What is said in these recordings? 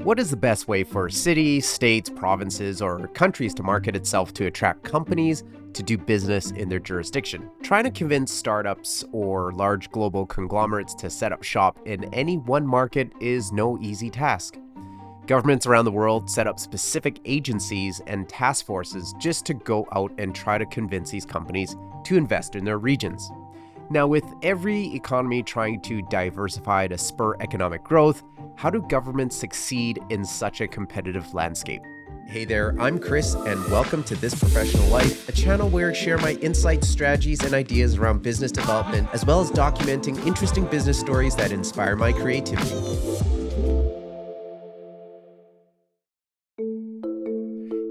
What is the best way for cities, states, provinces, or countries to market itself to attract companies to do business in their jurisdiction? Trying to convince startups or large global conglomerates to set up shop in any one market is no easy task. Governments around the world set up specific agencies and task forces just to go out and try to convince these companies to invest in their regions. Now, with every economy trying to diversify to spur economic growth, how do governments succeed in such a competitive landscape? Hey there, I'm Chris, and welcome to This Professional Life, a channel where I share my insights, strategies, and ideas around business development, as well as documenting interesting business stories that inspire my creativity.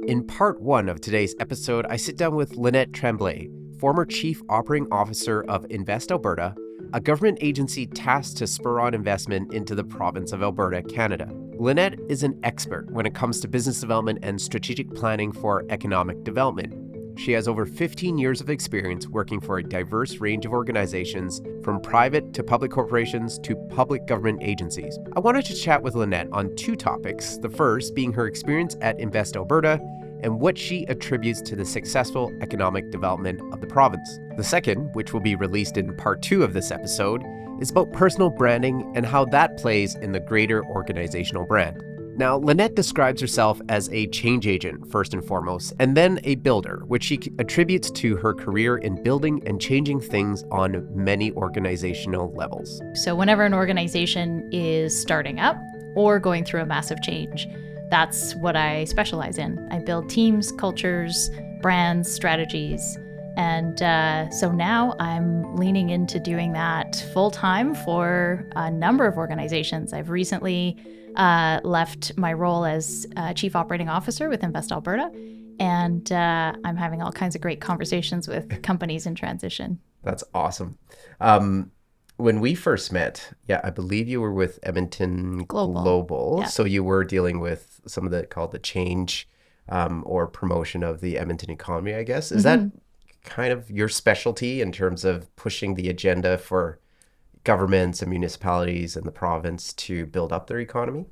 In part one of today's episode, I sit down with Lynette Tremblay, former Chief Operating Officer of Invest Alberta, a government agency tasked to spur on investment into the province of Alberta, Canada. Lynette is an expert when it comes to business development and strategic planning for economic development. She has over 15 years of experience working for a diverse range of organizations, from private to public corporations to public government agencies. I wanted to chat with Lynette on two topics, the first being her experience at Invest Alberta and what she attributes to the successful economic development of the province. The second, which will be released in part two of this episode, is about personal branding and how that plays in the greater organizational brand. Now, Lynette describes herself as a change agent first and foremost, and then a builder, which she attributes to her career in building and changing things on many organizational levels. So whenever an organization is starting up or going through a massive change, that's what I specialize in. I build teams, cultures, brands, strategies. And so now I'm leaning into doing that full time for a number of organizations. I've recently left my role as Chief Operating Officer with Invest Alberta, and I'm having all kinds of great conversations with companies in transition. That's awesome. When we first met, I believe you were with Edmonton Global. Yeah. So you were dealing with some of the change or promotion of the Edmonton economy, I guess. Is that kind of your specialty in terms of pushing the agenda for governments and municipalities in the province to build up their economy?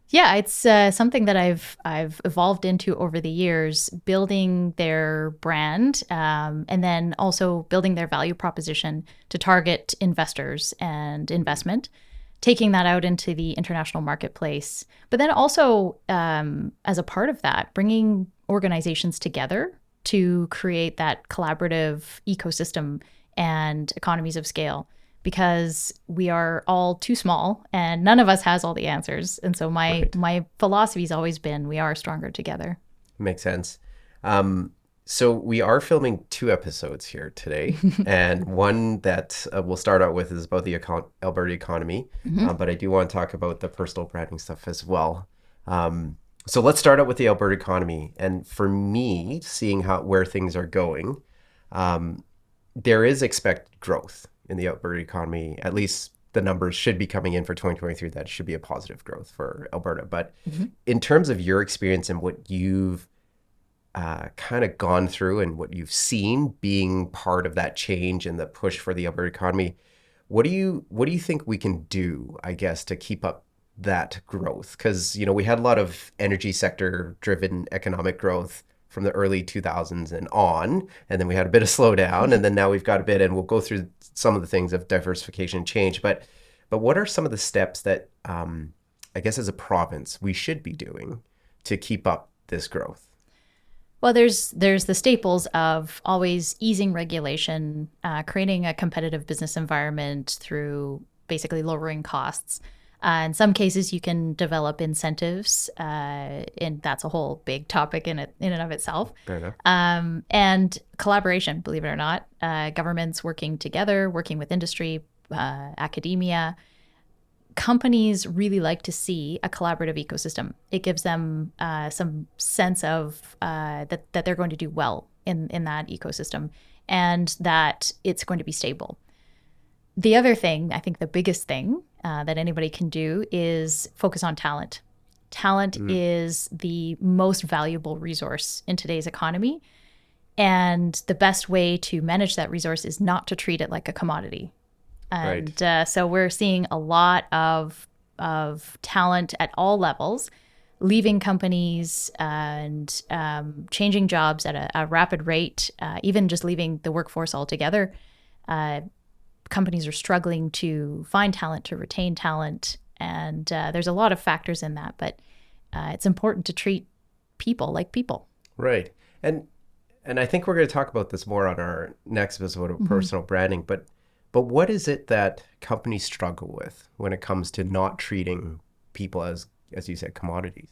Yeah, it's something that I've evolved into over the years, building their brand and then also building their value proposition to target investors and investment, taking that out into the international marketplace. But then also, as a part of that, bringing organizations together to create that collaborative ecosystem and economies of scale, because we are all too small and none of us has all the answers. And so my philosophy has always been, we are stronger together. Makes sense. So we are filming two episodes here today. And one that we'll start out with is about the Alberta economy. But I do want to talk about the personal branding stuff as well. So let's start out with the Alberta economy. And for me, seeing where things are going, there is expected growth in the Alberta economy. At least the numbers should be coming in for 2023. That should be a positive growth for Alberta. But in terms of your experience and what you've kind of gone through and what you've seen being part of that change and the push for the Alberta economy, what do you think we can do, I guess, to keep up that growth? Because, we had a lot of energy sector driven economic growth from the early 2000s and on, and then we had a bit of slowdown, and then now we've got a bit, and we'll go through some of the things of diversification and change. But what are some of the steps that, I guess as a province, we should be doing to keep up this growth? Well, there's the staples of always easing regulation, creating a competitive business environment through basically lowering costs. In some cases, you can develop incentives, and that's a whole big topic in and of itself. Fair enough. And collaboration, believe it or not, governments working together, working with industry, academia. Companies really like to see a collaborative ecosystem. It gives them some sense of that they're going to do well in that ecosystem and that it's going to be stable. The other thing, I think the biggest thing that anybody can do is focus on talent. Talent is the most valuable resource in today's economy. And the best way to manage that resource is not to treat it like a commodity. And so we're seeing a lot of of talent at all levels leaving companies and changing jobs at a rapid rate, even just leaving the workforce altogether. Companies are struggling to find talent, to retain talent, and there's a lot of factors in that, but it's important to treat people like people. Right. And I think we're going to talk about this more on our next episode of personal branding, but what is it that companies struggle with when it comes to not treating people as you said, commodities?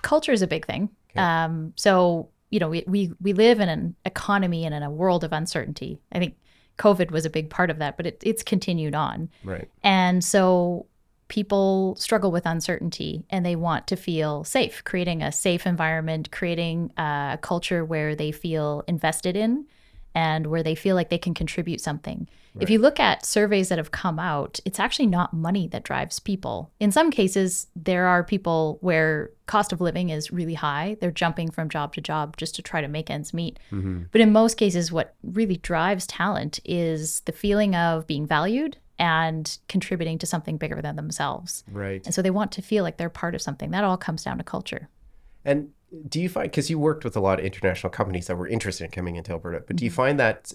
Culture is a big thing. Okay. So, we live in an economy and in a world of uncertainty. I think COVID was a big part of that, but it's continued on. Right. And so people struggle with uncertainty and they want to feel safe, creating a safe environment, creating a culture where they feel invested in and where they feel like they can contribute something. Right. If you look at surveys that have come out, it's actually not money that drives people. In some cases, there are people where cost of living is really high. They're jumping from job to job just to try to make ends meet. Mm-hmm. But in most cases, what really drives talent is the feeling of being valued and contributing to something bigger than themselves. Right. And so they want to feel like they're part of something. That all comes down to culture. And do you find, because you worked with a lot of international companies that were interested in coming into Alberta, but do you find that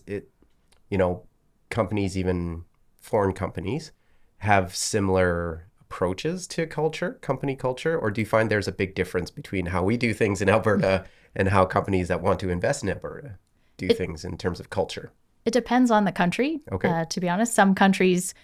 companies, even foreign companies, have similar approaches to culture, company culture? Or do you find there's a big difference between how we do things in Alberta and how companies that want to invest in Alberta do things in terms of culture? It depends on the country. Okay. To be honest, some countries,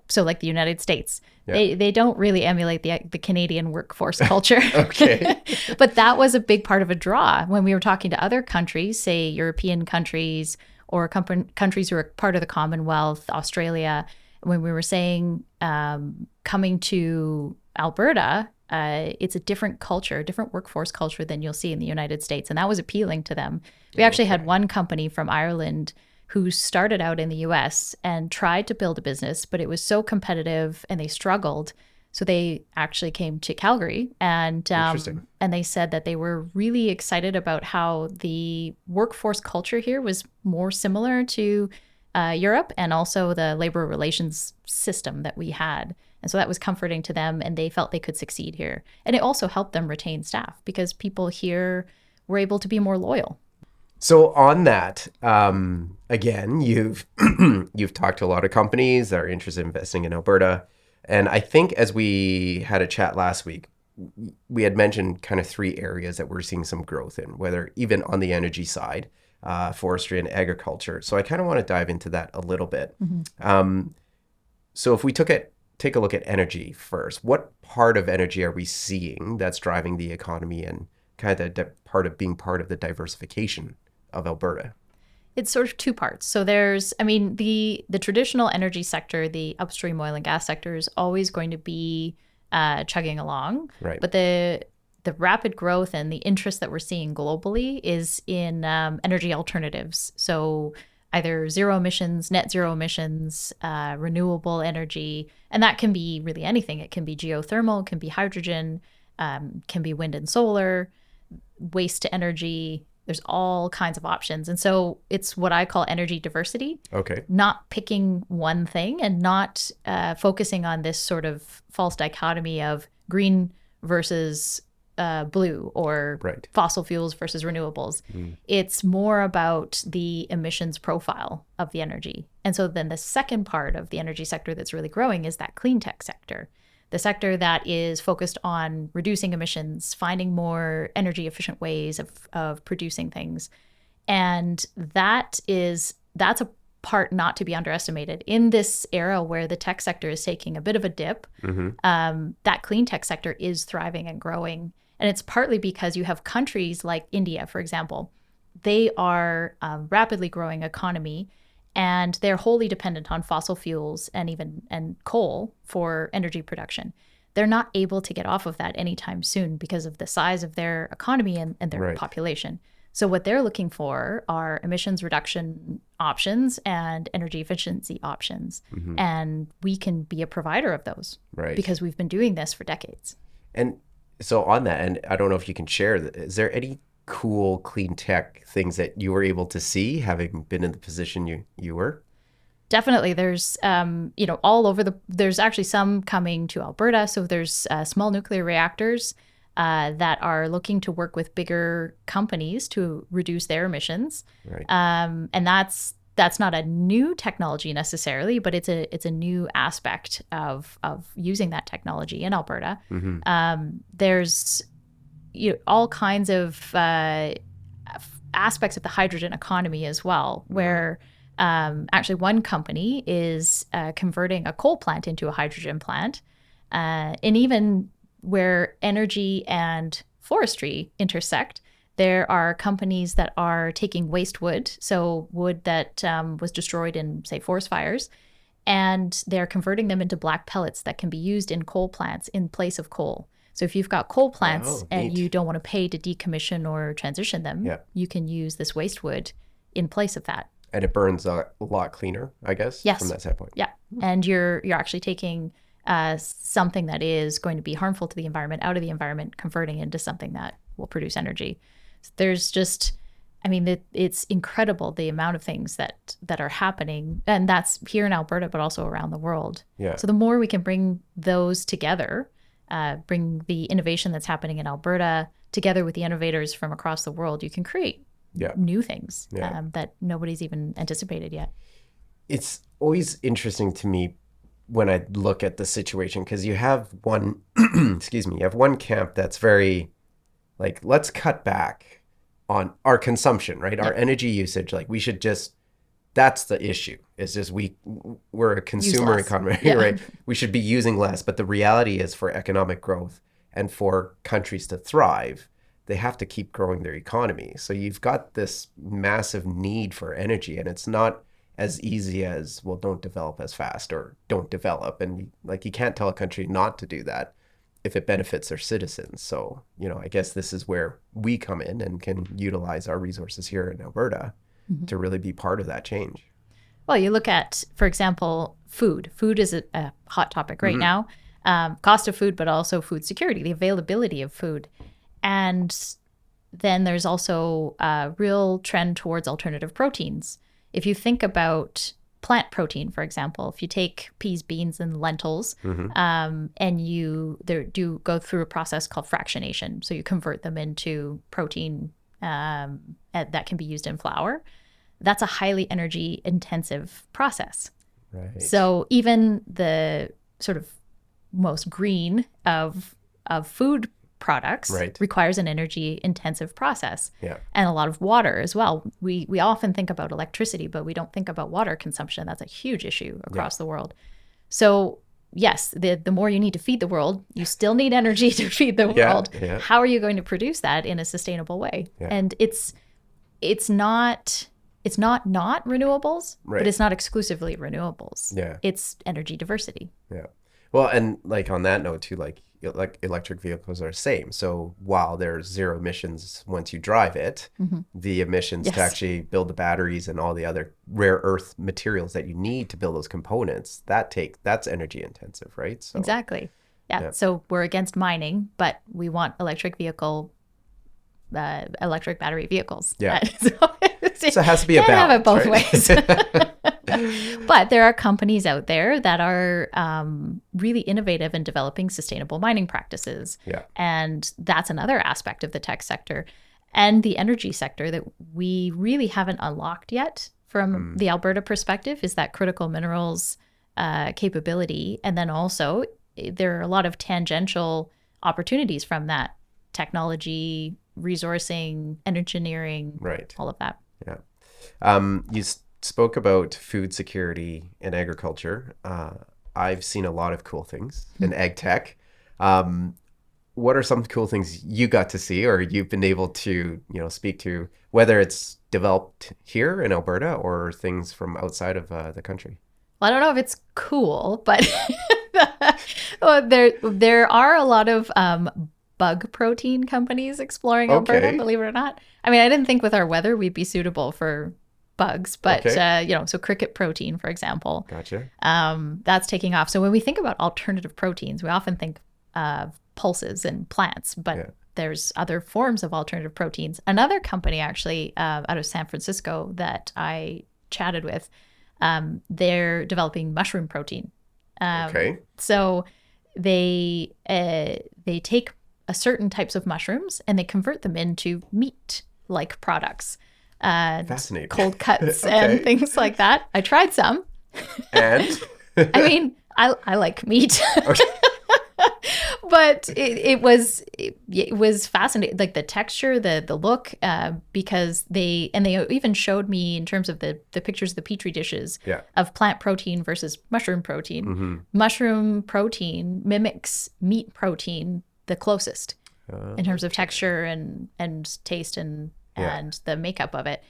so like the United States, they don't really emulate the Canadian workforce culture. Okay. But that was a big part of a draw when we were talking to other countries, say European countries or countries who are part of the Commonwealth, Australia. When we were saying coming to Alberta, it's a different culture, a different workforce culture than you'll see in the United States. And that was appealing to them. We actually had one company from Ireland who started out in the US and tried to build a business, but it was so competitive and they struggled. So they actually came to Calgary and they said that they were really excited about how the workforce culture here was more similar to Europe and also the labor relations system that we had. And so that was comforting to them and they felt they could succeed here. And it also helped them retain staff because people here were able to be more loyal. So on that, again, you've talked to a lot of companies that are interested in investing in Alberta. And I think as we had a chat last week, we had mentioned kind of 3 areas that we're seeing some growth in, whether even on the energy side, forestry and agriculture. So I kind of want to dive into that a little bit. Mm-hmm. So if we take a look at energy first, what part of energy are we seeing that's driving the economy and kind of being part of the diversification of Alberta? It's sort of 2 parts. So there's, the traditional energy sector, the upstream oil and gas sector is always going to be chugging along. Right. But the rapid growth and the interest that we're seeing globally is in energy alternatives. So either zero emissions, net zero emissions, renewable energy, and that can be really anything. It can be geothermal, it can be hydrogen, can be wind and solar, waste to energy. There's all kinds of options. And so it's what I call energy diversity. Okay. Not picking one thing and not focusing on this sort of false dichotomy of green versus blue or fossil fuels versus renewables. It's more about the emissions profile of the energy. And so then the second part of the energy sector that's really growing is that clean tech sector. The sector that is focused on reducing emissions, finding more energy efficient ways of producing things. And that's a part not to be underestimated. In this era where the tech sector is taking a bit of a dip, that clean tech sector is thriving and growing. And it's partly because you have countries like India, for example. They are a rapidly growing economy and they're wholly dependent on fossil fuels and coal for energy production. They're not able to get off of that anytime soon because of the size of their economy and their population. So what they're looking for are emissions reduction options and energy efficiency options. Mm-hmm. And we can be a provider of those because we've been doing this for decades. And so on that, and I don't know if you can share, is there any cool clean tech things that you were able to see having been in the position you were? Definitely. There's, all over there's actually some coming to Alberta. So there's small nuclear reactors that are looking to work with bigger companies to reduce their emissions. Right. And that's not a new technology necessarily, but it's a new aspect of using that technology in Alberta. There's all kinds of aspects of the hydrogen economy as well, where actually one company is converting a coal plant into a hydrogen plant, and even where energy and forestry intersect, there are companies that are taking waste wood, so wood that was destroyed in, say, forest fires, and they're converting them into black pellets that can be used in coal plants in place of coal. So if you've got coal plants and you don't want to pay to decommission or transition them, you can use this waste wood in place of that. And it burns a lot cleaner, I guess, from that standpoint. Yeah. And you're actually taking something that is going to be harmful to the environment out of the environment, converting it into something that will produce energy. There's just, it's incredible the amount of things that are happening. And that's here in Alberta, but also around the world. Yeah. So the more we can bring those together, bring the innovation that's happening in Alberta together with the innovators from across the world, you can create new things that nobody's even anticipated yet. It's always interesting to me when I look at the situation, because you have one, you have one camp that's very like, let's cut back on our consumption, right? Our energy usage, like we should just, that's the issue. It's just we're a consumer economy, right? We should be using less. But the reality is for economic growth and for countries to thrive, they have to keep growing their economy. So you've got this massive need for energy, and it's not as easy as, well, don't develop as fast or don't develop. And like, you can't tell a country not to do that if it benefits their citizens. So, I guess this is where we come in and can utilize our resources here in Alberta to really be part of that change. Well, you look at, for example, food. Food is a hot topic right now. Cost of food, but also food security, the availability of food. And then there's also a real trend towards alternative proteins. If you think about plant protein, for example, if you take peas, beans, and lentils, and you do go through a process called fractionation, so you convert them into protein that can be used in flour, that's a highly energy intensive process. Right. So even the sort of most green of food products requires an energy intensive process and a lot of water as well. We often think about electricity, but we don't think about water consumption. That's a huge issue across the world. So yes, the more you need to feed the world, you still need energy to feed the world. How are you going to produce that in a sustainable way? And it's not renewables, but it's not exclusively renewables. It's energy diversity. Well, and like on that note too, like electric vehicles are the same. So while there's zero emissions once you drive it, the emissions to actually build the batteries and all the other rare earth materials that you need to build those components, that's energy intensive, right? So exactly. Yeah. So we're against mining, but we want electric battery vehicles. So it has to be a balance. Have it both ways. But there are companies out there that are really innovative in developing sustainable mining practices. And that's another aspect of the tech sector and the energy sector that we really haven't unlocked yet from the Alberta perspective, is that critical minerals capability. And then also there are a lot of tangential opportunities from that: technology, resourcing, engineering, all of that. You spoke about food security and agriculture. I've seen a lot of cool things in AgTech. What are some cool things you got to see or you've been able to, speak to, whether it's developed here in Alberta or things from outside of the country? Well, I don't know if it's cool, but there are a lot of bug protein companies exploring Alberta, believe it or not. I didn't think with our weather we'd be suitable for bugs, but so cricket protein, for example, that's taking off. So when we think about alternative proteins, we often think of pulses and plants, but there's other forms of alternative proteins. Another company actually out of San Francisco that I chatted with They're developing mushroom protein. Okay. So they take a certain types of mushrooms and they convert them into meat-like products, Fascinating. cold cuts Okay. and things like that. I tried some. And I mean, I like meat. okay. But it was fascinating, like the texture, the look, because they even showed me in terms of the pictures of the petri dishes Yeah. of plant protein versus mushroom protein. Mm-hmm. Mushroom protein mimics meat protein the closest in terms of texture and taste and the makeup of it.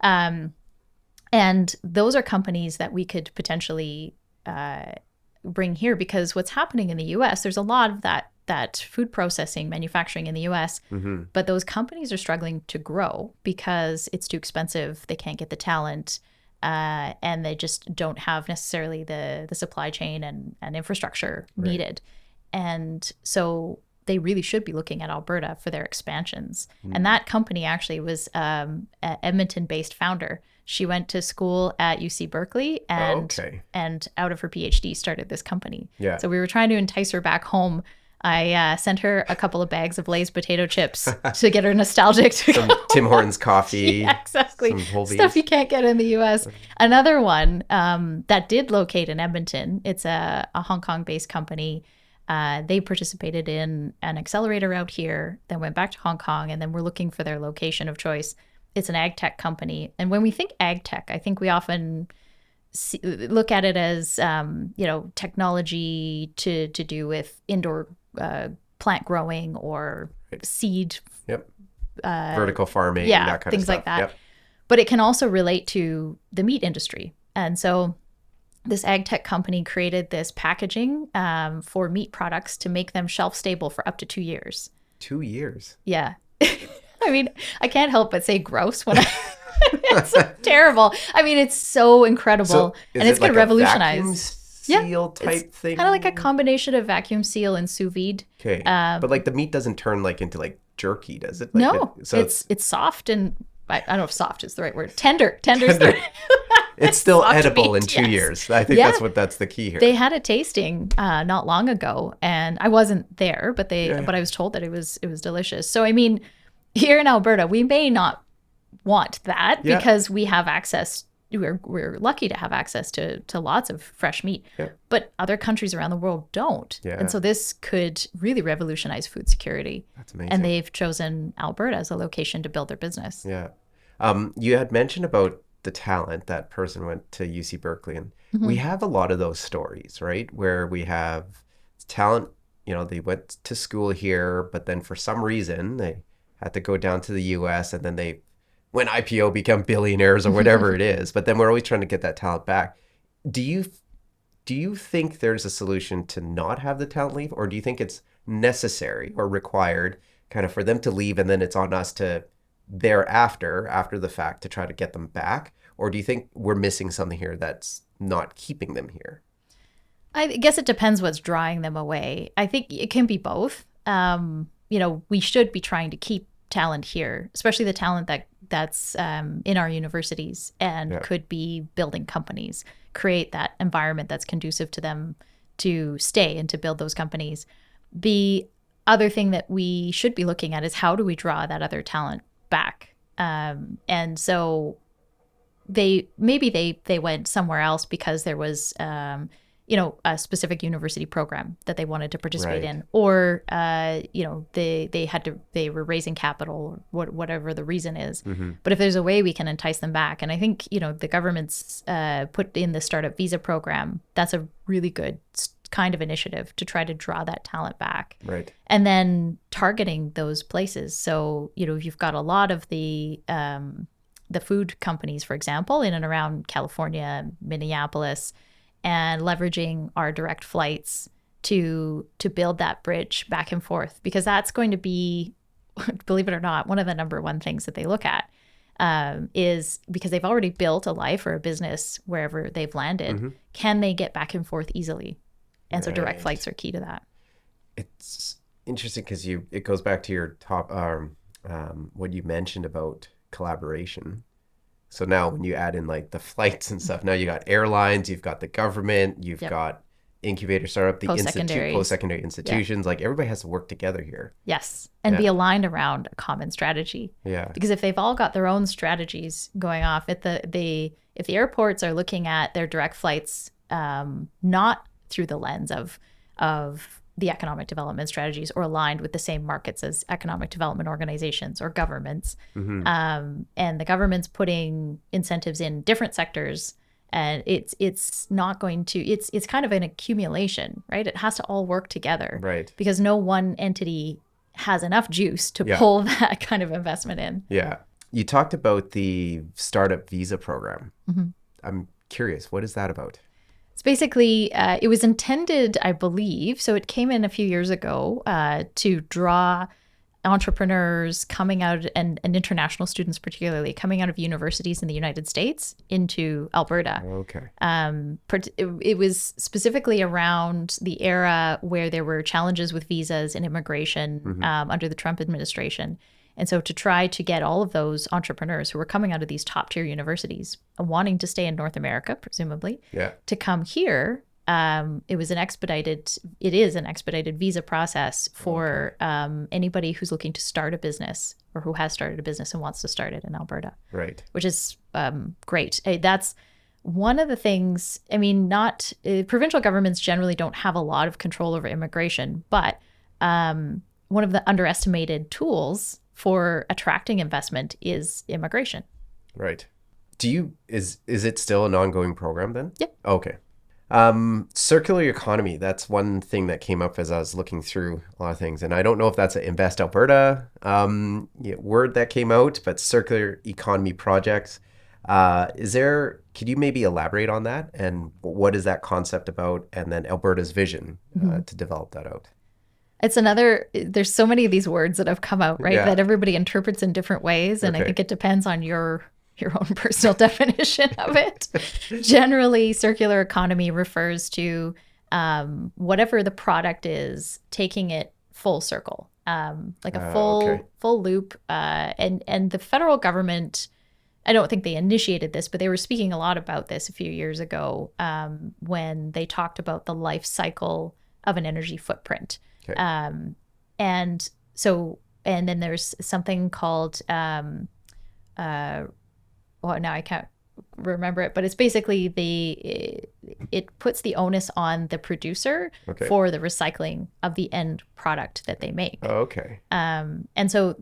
And those are companies that we could potentially bring here, because what's happening in the US, there's a lot of that food processing, manufacturing in the US, Mm-hmm. but those companies are struggling to grow because it's too expensive. They can't get the talent, and they just don't have necessarily the supply chain and infrastructure needed. And so they really should be looking at Alberta for their expansions. And that company actually was an Edmonton-based founder. She went to school at UC Berkeley and out of her PhD started this company. Yeah. So we were trying to entice her back home. I sent her a couple of bags of Lay's potato chips to get her nostalgic. Some Tim Hortons coffee. Yeah, exactly. Some Whole Stuff Beans. you can't get in the US. Another one that did locate in Edmonton, it's a Hong Kong-based company. They participated in an accelerator out here, then went back to Hong Kong, and then we're looking for their location of choice. It's an AgTech company. And when we think AgTech, I think we often look at it as, technology to do with indoor plant growing or seed. Yep. Vertical farming, Yeah, that kind things of stuff. like that. Yep. But it can also relate to the meat industry. And so this AgTech company created this packaging for meat products to make them shelf stable for up to 2 years. 2 years. Yeah. I mean, I can't help but say gross when it's terrible. I mean, it's so incredible. So is and it's it going like to a revolutionize. vacuum seal type thing? Kind of like a combination of vacuum seal and sous vide. Okay. But like the meat doesn't turn like into like jerky, does it? Like No, it's soft and I don't know if soft is the right word. Tender. It's still soft edible meat, in 2 yes. years. I think Yeah. that's the key here. They had a tasting not long ago, and I wasn't there, but I was told that it was delicious. So I mean, here in Alberta, we may not want that because we have access. We're lucky to have access to lots of fresh meat, but other countries around the world don't. Yeah. And so this could really revolutionize food security. That's amazing. And they've chosen Alberta as a location to build their business. Yeah. You had mentioned about the talent. That person went to UC Berkeley, and we have a lot of those stories, right? Where we have talent, they went to school here, but then for some reason they had to go down to the US, and then they, when IPO, become billionaires or whatever it is. But then we're always trying to get that talent back. Do you think there's a solution to not have the talent leave, or do you think it's necessary or required kind of for them to leave, and then it's on us to thereafter, after the fact, to try to get them back? Or do you think we're missing something here that's not keeping them here? I guess it depends what's drawing them away. I think it can be both. We should be trying to keep talent here, especially the talent that's in our universities and could be building companies, create that environment that's conducive to them to stay and to build those companies. The other thing that we should be looking at is how do we draw that other talent back? And so they went somewhere else because there was a specific university program that they wanted to participate in, or they were raising capital, or whatever the reason is. But if there's a way we can entice them back, and I think the government's put in the startup visa program, that's a really good kind of initiative to try to draw that talent back. Right. And then targeting those places. So you've got a lot of the food companies, for example, in and around California, Minneapolis, and leveraging our direct flights to build that bridge back and forth, because that's going to be, believe it or not, one of the number one things that they look at, is because they've already built a life or a business wherever they've landed. Can they get back and forth easily? And so direct flights are key to that. It's interesting because it goes back to your top what you mentioned about collaboration. So now when you add in like the flights and stuff, now you got airlines, you've got the government, you've got incubator startup, the post-secondary institutions, like everybody has to work together here. Yes. And be aligned around a common strategy. Yeah. Because if they've all got their own strategies going off, if the airports are looking at their direct flights not through the lens of the economic development strategies or aligned with the same markets as economic development organizations or governments, and the government's putting incentives in different sectors, and it's not going to, it's kind of an accumulation, right? It has to all work together, right? Because no one entity has enough juice to pull that kind of investment in. Yeah. You talked about the startup visa program. I'm curious, what is that about? It's basically, it was intended, I believe, so it came in a few years ago to draw entrepreneurs coming out, and international students particularly, coming out of universities in the United States into Alberta. Okay. It was specifically around the era where there were challenges with visas and immigration under the Trump administration. And so to try to get all of those entrepreneurs who were coming out of these top tier universities, wanting to stay in North America, presumably, to come here, it is an expedited visa process for anybody who's looking to start a business or who has started a business and wants to start it in Alberta. Right. Which is great. That's one of the things, I mean, provincial governments generally don't have a lot of control over immigration, but one of the underestimated tools for attracting investment is immigration. Right. Is it still an ongoing program then? Yeah. Okay. Circular economy, that's one thing that came up as I was looking through a lot of things. And I don't know if that's an Invest Alberta word that came out, but circular economy projects. Could you maybe elaborate on that? And what is that concept about? And then Alberta's vision to develop that out? There's so many of these words that have come out, right? Yeah. That everybody interprets in different ways. And I think it depends on your own personal definition of it. Generally, circular economy refers to whatever the product is, taking it full circle, like a full loop. And the federal government, I don't think they initiated this, but they were speaking a lot about this a few years ago when they talked about the life cycle of an energy footprint. Okay. And then there's something called, now I can't remember it, but it's basically it puts the onus on the producer for the recycling of the end product that they make. Oh, okay. And so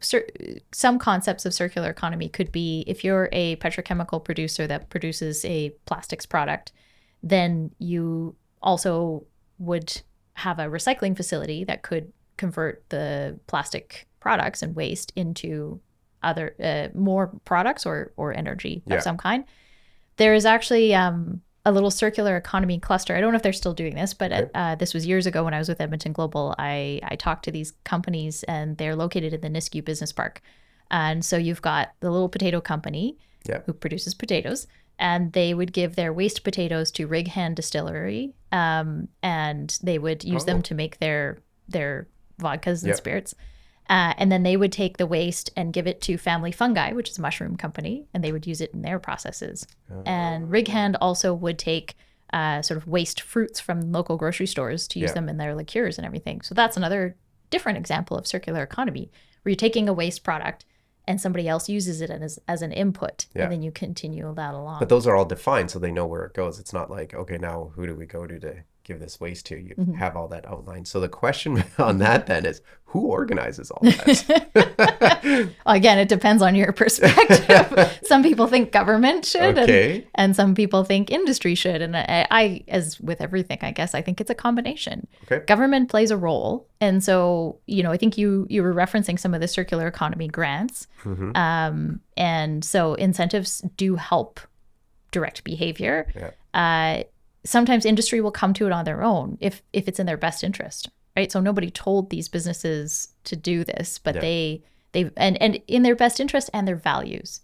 some concepts of circular economy could be, if you're a petrochemical producer that produces a plastics product, then you also would have a recycling facility that could convert the plastic products and waste into other more products or energy of some kind. There is actually a little circular economy cluster. I don't know if they're still doing this, but this was years ago when I was with Edmonton Global. I talked to these companies, and they're located in the Nisku Business Park. And so you've got the little potato company who produces potatoes, and they would give their waste potatoes to Rig Hand Distillery, and they would use them to make their vodkas and spirits. And then they would take the waste and give it to Family Fungi, which is a mushroom company, and they would use it in their processes. And Rig Hand also would take sort of waste fruits from local grocery stores to use them in their liqueurs and everything. So that's another different example of circular economy, where you're taking a waste product and somebody else uses it as an input, and then you continue that along. But those are all defined, so they know where it goes. It's not like, okay, now who do we go to give this waste to? You have all that outlined. So the question on that then is, who organizes all that? Well, again, it depends on your perspective. Some people think government should, and some people think industry should. And I, as with everything, I guess, I think it's a combination. Government plays a role. And so, I think you were referencing some of the circular economy grants. And so incentives do help direct behavior. Sometimes industry will come to it on their own if it's in their best interest, right? So nobody told these businesses to do this, but they and in their best interest and their values.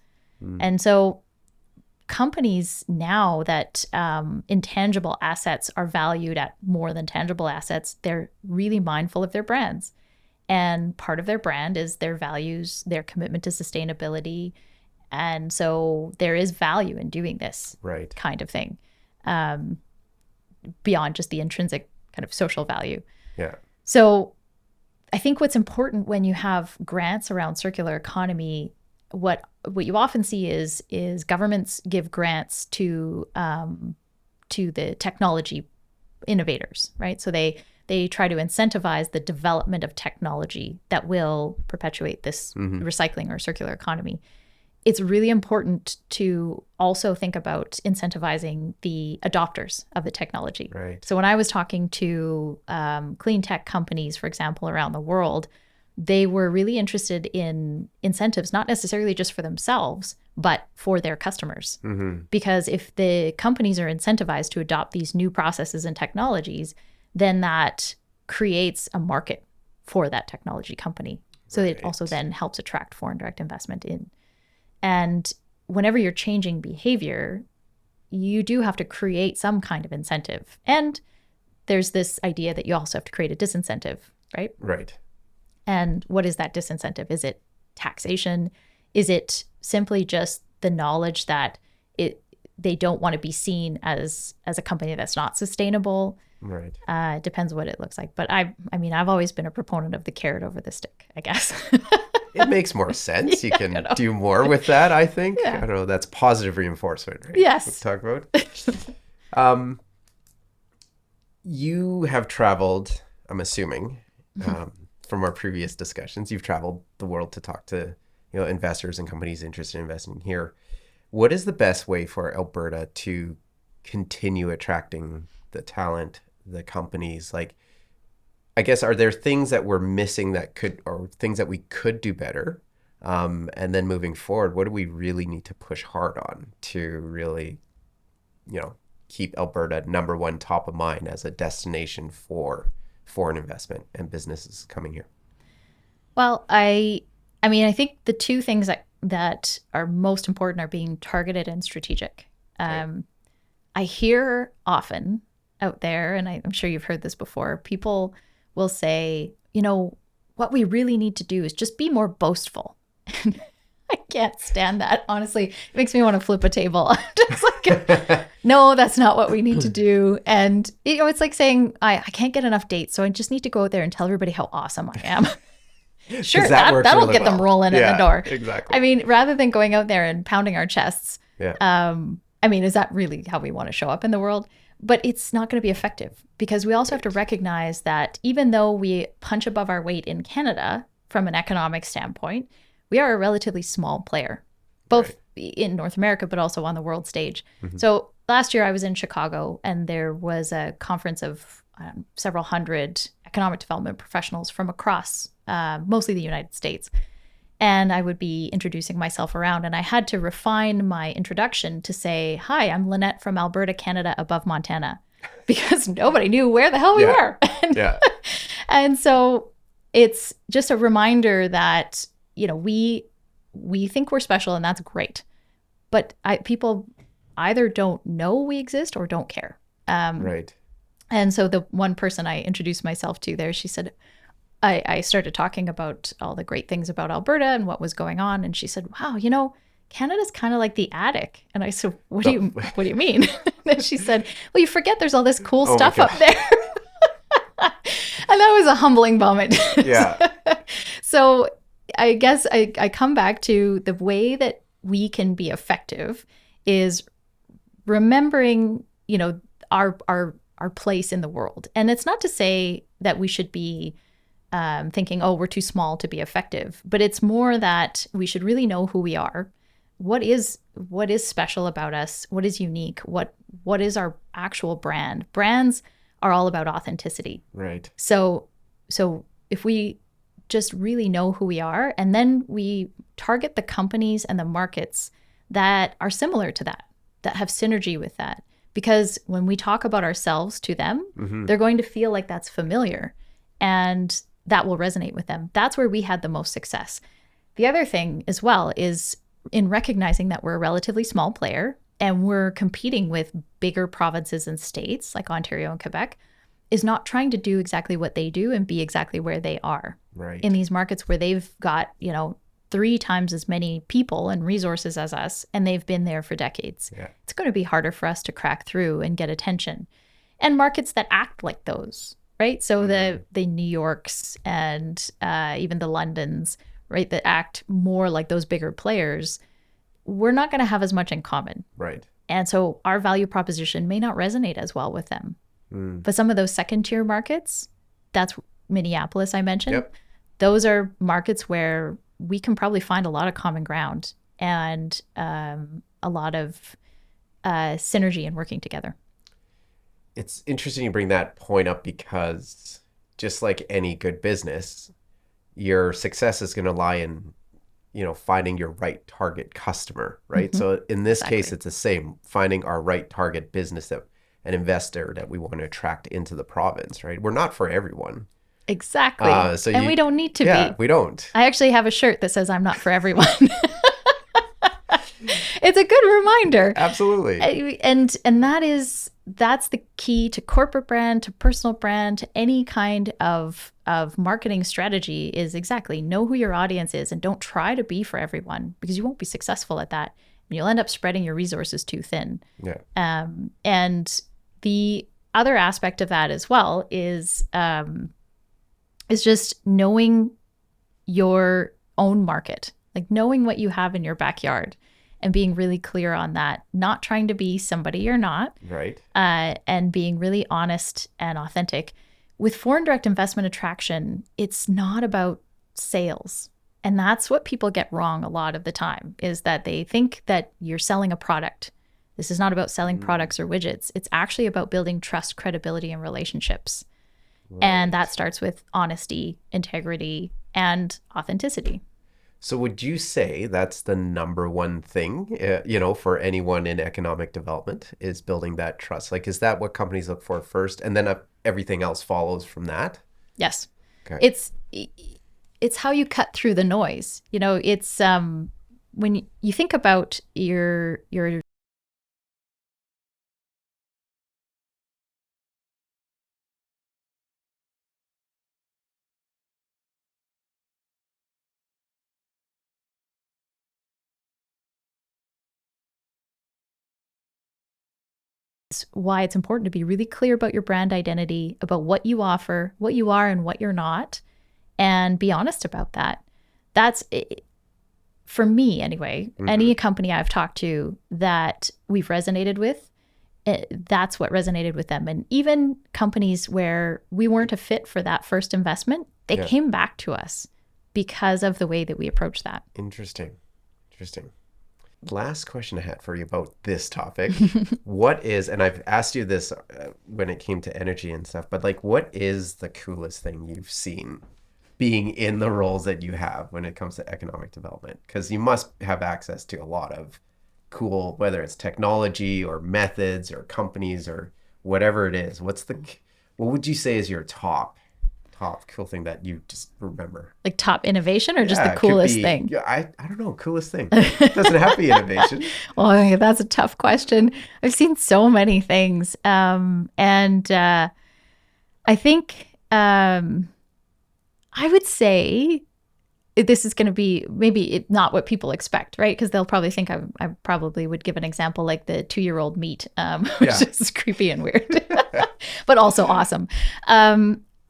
And so companies now that intangible assets are valued at more than tangible assets, they're really mindful of their brands. And part of their brand is their values, their commitment to sustainability, And so there is value in doing this Right. kind of thing, beyond just the intrinsic kind of social value. Yeah. So I think what's important when you have grants around circular economy, what you often see is governments give grants to the technology innovators, right? So they try to incentivize the development of technology that will perpetuate this recycling or circular economy. It's really important to also think about incentivizing the adopters of the technology. Right. So when I was talking to clean tech companies, for example, around the world, they were really interested in incentives, not necessarily just for themselves, but for their customers. Because if the companies are incentivized to adopt these new processes and technologies, then that creates a market for that technology company. So it also then helps attract foreign direct investment in. And whenever you're changing behavior, you do have to create some kind of incentive. And there's this idea that you also have to create a disincentive, right? Right. And what is that disincentive? Is it taxation? Is it simply just the knowledge that they don't want to be seen as a company that's not sustainable? Right. It depends what it looks like. But I've always been a proponent of the carrot over the stick, I guess. It makes more sense. You can do more with that, I think. Yeah. I don't know. That's positive reinforcement, right? Yes. We'll talk about. You have traveled, I'm assuming, from our previous discussions, you've traveled the world to talk to, investors and companies interested in investing here. What is the best way for Alberta to continue attracting the talent, the companies? Like, I guess, are there things that we're missing or things that we could do better? And then moving forward, what do we really need to push hard on to really, keep Alberta number one top of mind as a destination for foreign investment and businesses coming here? Well, I think the two things that are most important are being targeted and strategic. I hear often out there, and I'm sure you've heard this before, people will say, what we really need to do is just be more boastful. I can't stand that. Honestly, it makes me want to flip a table. I'm just like, no, that's not what we need to do. And, it's like saying, I can't get enough dates, so I just need to go out there and tell everybody how awesome I am. Sure, that'll really get them rolling in the door. Exactly. Rather than going out there and pounding our chests, Yeah. is that really how we want to show up in the world? But it's not going to be effective, because we also have to recognize that even though we punch above our weight in Canada from an economic standpoint, we are a relatively small player, both in North America, but also on the world stage. So last year I was in Chicago, and there was a conference of several hundred economic development professionals from across mostly the United States. And I would be introducing myself around, and I had to refine my introduction to say, hi, I'm Lynette from Alberta, Canada, above Montana, because nobody knew where the hell we were. And so it's just a reminder that, we think we're special, and that's great. But people either don't know we exist or don't care. Right. And so the one person I introduced myself to there, she said, I started talking about all the great things about Alberta and what was going on. And she said, wow, Canada's kind of like the attic. And I said, what do you mean? And she said, well, you forget there's all this cool stuff up there. And that was a humbling moment. Yeah. So I guess I come back to the way that we can be effective is remembering, our place in the world. And it's not to say that we should be thinking, oh, we're too small to be effective. But it's more that we should really know who we are. What is special about us? What is unique? What is our actual brand? Brands are all about authenticity. Right. So if we just really know who we are, and then we target the companies and the markets that are similar to that have synergy with that. Because when we talk about ourselves to them, they're going to feel like that's familiar. And that will resonate with them. That's where we had the most success. The other thing as well is in recognizing that we're a relatively small player and we're competing with bigger provinces and states like Ontario and Quebec, is not trying to do exactly what they do and be exactly where they are. Right. In these markets where they've got, 3 times as many people and resources as us, and they've been there for decades. Yeah. It's going to be harder for us to crack through and get attention. And markets that act like those, right? So the New Yorks and even the Londons, right, that act more like those bigger players, we're not going to have as much in common. Right. And so our value proposition may not resonate as well with them. But some of those second tier markets, that's Minneapolis I mentioned. Yep. Those are markets where we can probably find a lot of common ground and a lot of synergy in working together. It's interesting you bring that point up because just like any good business, your success is going to lie in, finding your right target customer, right? Mm-hmm. So in this Exactly. case, it's the same, finding our right target business, that an investor that we want to attract into the province, right? We're not for everyone. Exactly. And we don't need to be. We don't. I actually have a shirt that says I'm not for everyone. It's a good reminder. Absolutely. And that's the key to corporate brand, to personal brand, to any kind of marketing strategy, is exactly know who your audience is and don't try to be for everyone, because you won't be successful at that. And you'll end up spreading your resources too thin. Yeah. And the other aspect of that as well is just knowing your own market, like knowing what you have in your backyard and being really clear on that, not trying to be somebody you're not, Right. and being really honest and authentic. With foreign direct investment attraction, it's not about sales. And that's what people get wrong a lot of the time, is that they think that you're selling a product. This is not about selling products or widgets. It's actually about building trust, credibility, and relationships. Right. And that starts with honesty, integrity, and authenticity. So would you say that's the number one thing, for anyone in economic development, is building that trust? Like, is that what companies look for first, and then everything else follows from that? Yes. Okay. It's how you cut through the noise. It's when you think about your why it's important to be really clear about your brand identity, about what you offer, what you are and what you're not, and be honest about that. That's, for me anyway, any company I've talked to that we've resonated with, that's what resonated with them. And even companies where we weren't a fit for that first investment, they came back to us because of the way that we approach that. Interesting. Last question I had for you about this topic. What is, and I've asked you this when it came to energy and stuff, but like, what is the coolest thing you've seen being in the roles that you have when it comes to economic development? Because you must have access to a lot of cool, whether it's technology or methods or companies or whatever it is. What would you say is your top cool thing that you just remember? Like top innovation, or just the coolest thing? Yeah, I don't know. Coolest thing. It doesn't have to be innovation. Well, that's a tough question. I've seen so many things. I think I would say this is going to be maybe not what people expect, right? Because they'll probably think I probably would give an example like the 2-year-old meat, which is creepy and weird, but also awesome.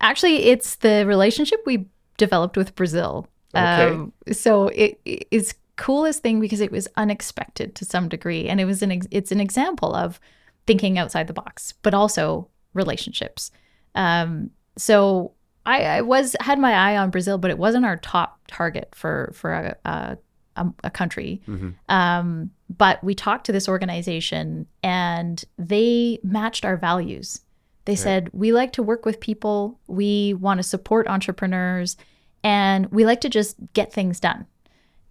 Actually, it's the relationship we developed with Brazil. Okay. So it is coolest thing because it was unexpected to some degree, and it's an example of thinking outside the box, but also relationships. So I had my eye on Brazil, but it wasn't our top target for a country. But we talked to this organization, and they matched our values. They said, we like to work with people, we want to support entrepreneurs, and we like to just get things done.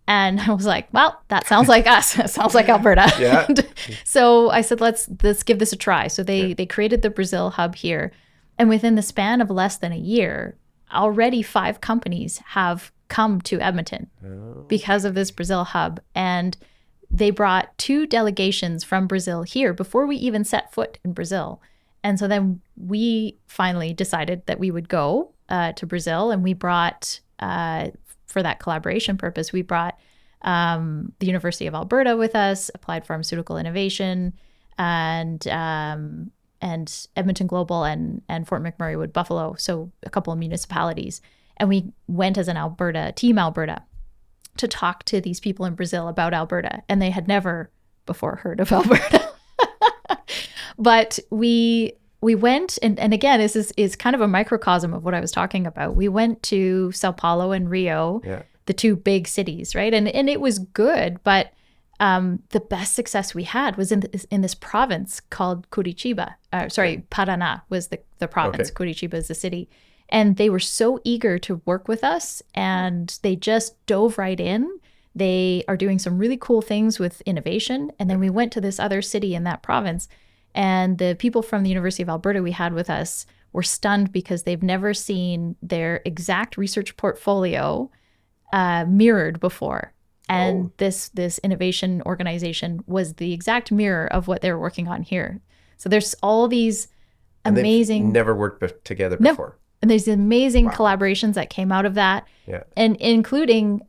And I was like, well, that sounds like us. That sounds like Alberta. Yeah. So I said, let's give this a try. So they created the Brazil hub here. And within the span of less than a year, already 5 companies have come to Edmonton because of this Brazil hub. And they brought 2 delegations from Brazil here before we even set foot in Brazil. And so then we finally decided that we would go to Brazil, and we brought for that collaboration purpose, we brought the University of Alberta with us, Applied Pharmaceutical Innovation, and Edmonton Global and Fort McMurray Wood Buffalo, so a couple of municipalities. And we went as an Team Alberta, to talk to these people in Brazil about Alberta. And they had never before heard of Alberta. But we went, and again, this is kind of a microcosm of what I was talking about. We went to Sao Paulo and Rio, the two big cities, right? And it was good, but the best success we had was in this province called Curitiba. Paraná was the province. Okay. Curitiba is the city. And they were so eager to work with us, and they just dove right in. They are doing some really cool things with innovation. And then we went to this other city in that province, and the people from the University of Alberta we had with us were stunned because they've never seen their exact research portfolio mirrored before. And this innovation organization was the exact mirror of what they were working on here. So there's all these amazing... They've never worked together before. No. And there's amazing collaborations that came out of that. Yeah. And including,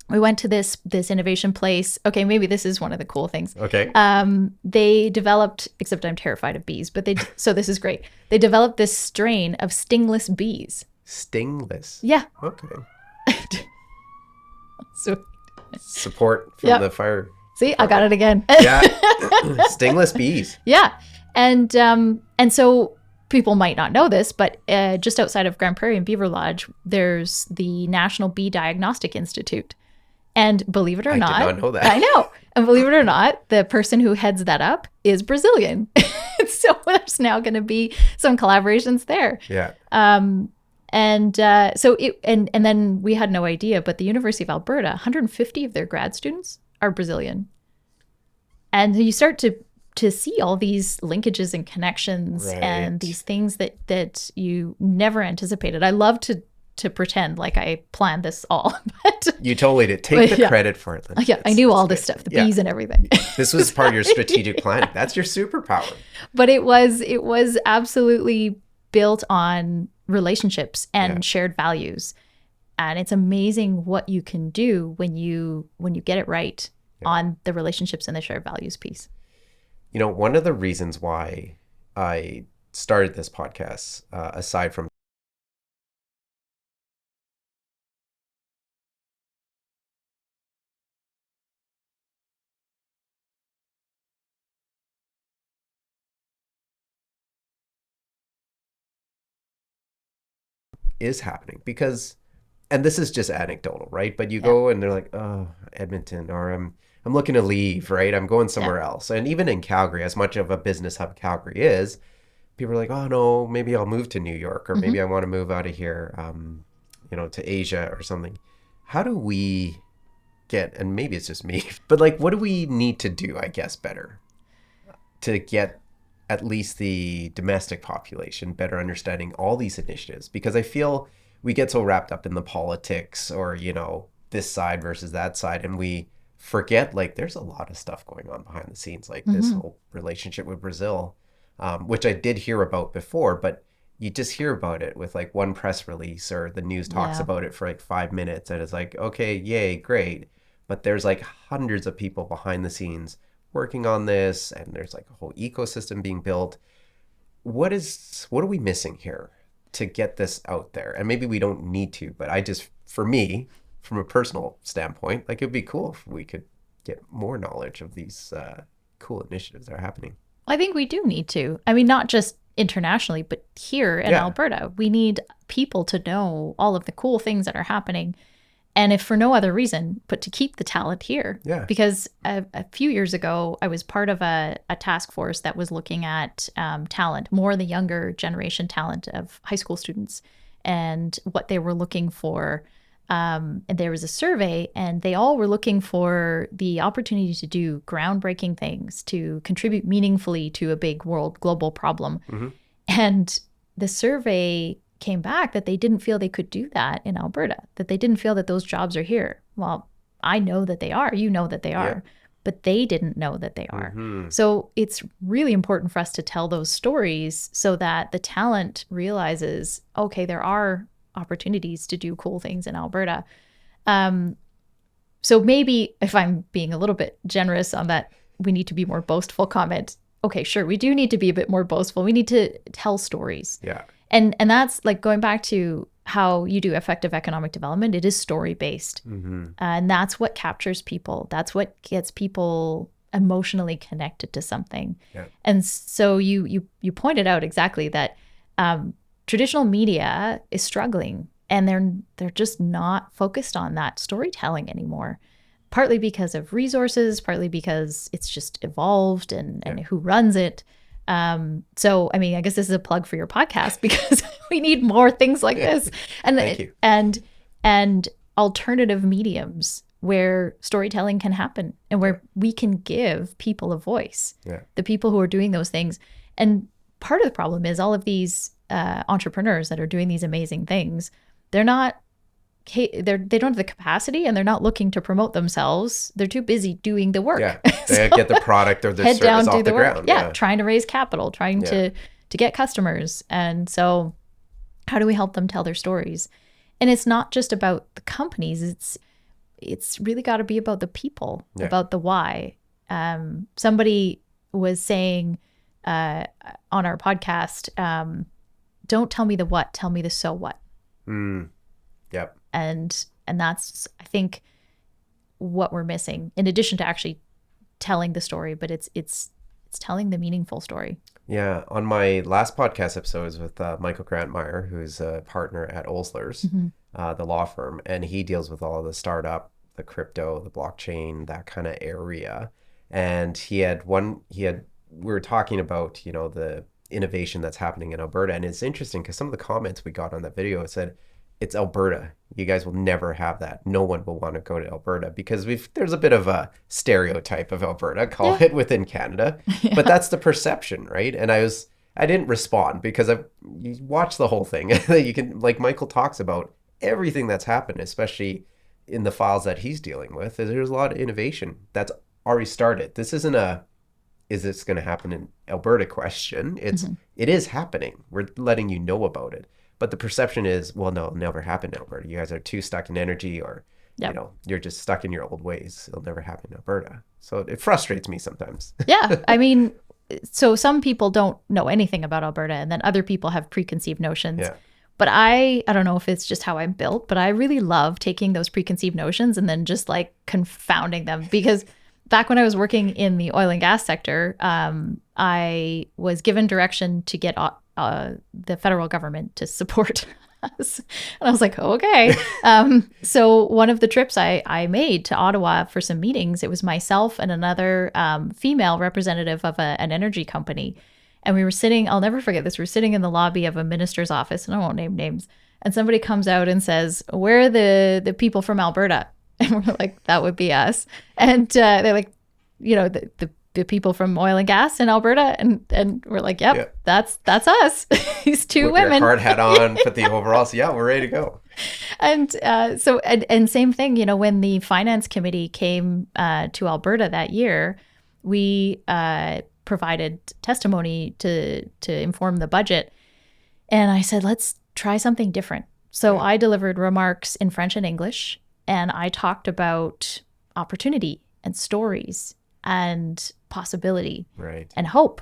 we went to this innovation place. Okay, maybe this is one of the cool things. Okay. They developed, except I'm terrified of bees, but so this is great. They developed this strain of stingless bees. Stingless? Yeah. Okay. So support from the fire. See, I got it again. Yeah. Stingless bees. Yeah. And so people might not know this, but just outside of Grand Prairie and Beaver Lodge, there's the National Bee Diagnostic Institute. And believe it or not, I did not know that. I know. And believe it or not, the person who heads that up is Brazilian. So there's now going to be some collaborations there. Yeah. And then we had no idea, but the University of Alberta, 150 of their grad students are Brazilian. And you start to see all these linkages and connections and these things that you never anticipated. I love to pretend like I planned this all. But you totally did. Take the credit for it. Yeah, I knew all this stuff, the bees and everything. This was part of your strategic planning. That's your superpower. But it was absolutely built on relationships and shared values. And it's amazing what you can do when you get it right on the relationships and the shared values piece. You know, one of the reasons why I started this podcast, aside from is happening, because, and this is just anecdotal, right? But you go and they're like, oh, Edmonton, or I'm looking to leave, right? I'm going somewhere else. And even in Calgary, as much of a business hub Calgary is, people are like, oh no, maybe I'll move to New York, or maybe I want to move out of here, to Asia or something. How do we get, and maybe it's just me, but like, what do we need to do, I guess, better to get at least the domestic population better understanding all these initiatives? Because I feel we get so wrapped up in the politics, or, this side versus that side, and we forget, like, there's a lot of stuff going on behind the scenes, like this whole relationship with Brazil, which I did hear about before, but you just hear about it with like one press release, or the news talks about it for like 5 minutes, and it's like, okay, yay, great. But there's like hundreds of people behind the scenes working on this, and there's like a whole ecosystem being built. What are we missing here to get this out there? And maybe we don't need to, but for me, from a personal standpoint, like, it'd be cool if we could get more knowledge of these cool initiatives that are happening. I think we do need to. I mean, not just internationally, but here in Alberta, we need people to know all of the cool things that are happening. And if for no other reason, but to keep the talent here. Yeah. Because a few years ago, I was part of a task force that was looking at talent, more the younger generation talent of high school students, and what they were looking for. And there was a survey, and they all were looking for the opportunity to do groundbreaking things, to contribute meaningfully to a big global problem. And the survey came back that they didn't feel they could do that in Alberta, that they didn't feel that those jobs are here. Well, I know that they are, you know that they are, but they didn't know that they are. So it's really important for us to tell those stories so that the talent realizes, okay, there are opportunities to do cool things in Alberta. So maybe if I'm being a little bit generous on that, we need to be more boastful comment. Okay, sure, we do need to be a bit more boastful. We need to tell stories. Yeah. And that's like going back to how you do effective economic development. It is story based. And that's what captures people. That's what gets people emotionally connected to something. Yeah. And so you pointed out exactly that traditional media is struggling, and they're just not focused on that storytelling anymore. Partly because of resources, partly because it's just evolved and who runs it. So, I mean, I guess this is a plug for your podcast because we need more things like this. And Thank you. And alternative mediums where storytelling can happen and where we can give people a voice. Yeah. The people who are doing those things. And part of the problem is all of these entrepreneurs that are doing these amazing things, they don't have the capacity, and they're not looking to promote themselves. They're too busy doing the work. Yeah, they get the product or their head service down, off do the work. ground. Yeah, trying to raise capital, trying to get customers. And so how do we help them tell their stories? And it's not just about the companies. It's really got to be about the people, about the why. Somebody was saying on our podcast, don't tell me the what, tell me the so what. Yep. And that's, I think, what we're missing, in addition to actually telling the story, but it's telling the meaningful story. Yeah. On my last podcast episode was with Michael Grantmeyer, who's a partner at Osler's, the law firm, and he deals with all the startup, the crypto, the blockchain, that kind of area. And we were talking about, the innovation that's happening in Alberta. And it's interesting because some of the comments we got on that video said, it's Alberta. You guys will never have that. No one will want to go to Alberta because there's a bit of a stereotype of Alberta, call it, within Canada. But that's the perception, right? And I didn't respond because you watch the whole thing. You can, like Michael talks about everything that's happened, especially in the files that he's dealing with. There's a lot of innovation that's already started. This isn't is this going to happen in Alberta question. It is happening. We're letting you know about it. But the perception is, well, no, it'll never happen in Alberta. You guys are too stuck in energy, or, you're just stuck in your old ways. It'll never happen in Alberta. So it frustrates me sometimes. Yeah. I mean, so some people don't know anything about Alberta, and then other people have preconceived notions. Yeah. But I don't know if it's just how I'm built, but I really love taking those preconceived notions and then just like confounding them. Because back when I was working in the oil and gas sector, I was given direction to get the federal government to support us. And I was like, okay. So one of the trips I made to Ottawa for some meetings, it was myself and another female representative of an energy company. And we were sitting, I'll never forget this, we're sitting in the lobby of a minister's office, and I won't name names. And somebody comes out and says, where are the people from Alberta? And we're like, that would be us. And they're like, the people from oil and gas in Alberta, and we're like, yep. That's us. These two With women. Your hard hat on, put the overalls. Yeah, we're ready to go. And so same thing, when the finance committee came to Alberta that year, we provided testimony to inform the budget, and I said, let's try something different. So I delivered remarks in French and English, and I talked about opportunity and stories and possibility and hope.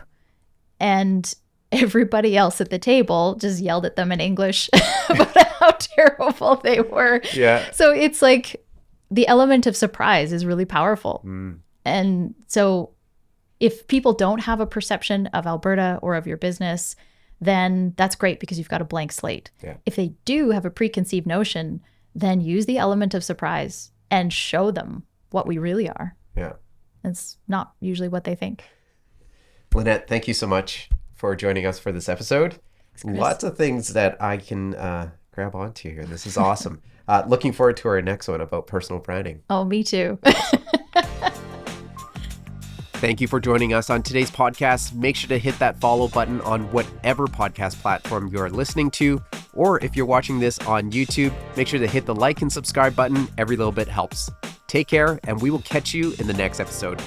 And everybody else at the table just yelled at them in English about how terrible they were. Yeah. So it's like the element of surprise is really powerful. And so if people don't have a perception of Alberta or of your business, then that's great because you've got a blank slate. Yeah. If they do have a preconceived notion, then use the element of surprise and show them what we really are. Yeah. It's not usually what they think. Lynette, thank you so much for joining us for this episode. Lots of things that I can grab onto here. This is awesome. Looking forward to our next one about personal branding. Oh, me too. Thank you for joining us on today's podcast. Make sure to hit that follow button on whatever podcast platform you're listening to. Or if you're watching this on YouTube, make sure to hit the like and subscribe button. Every little bit helps. Take care, and we will catch you in the next episode.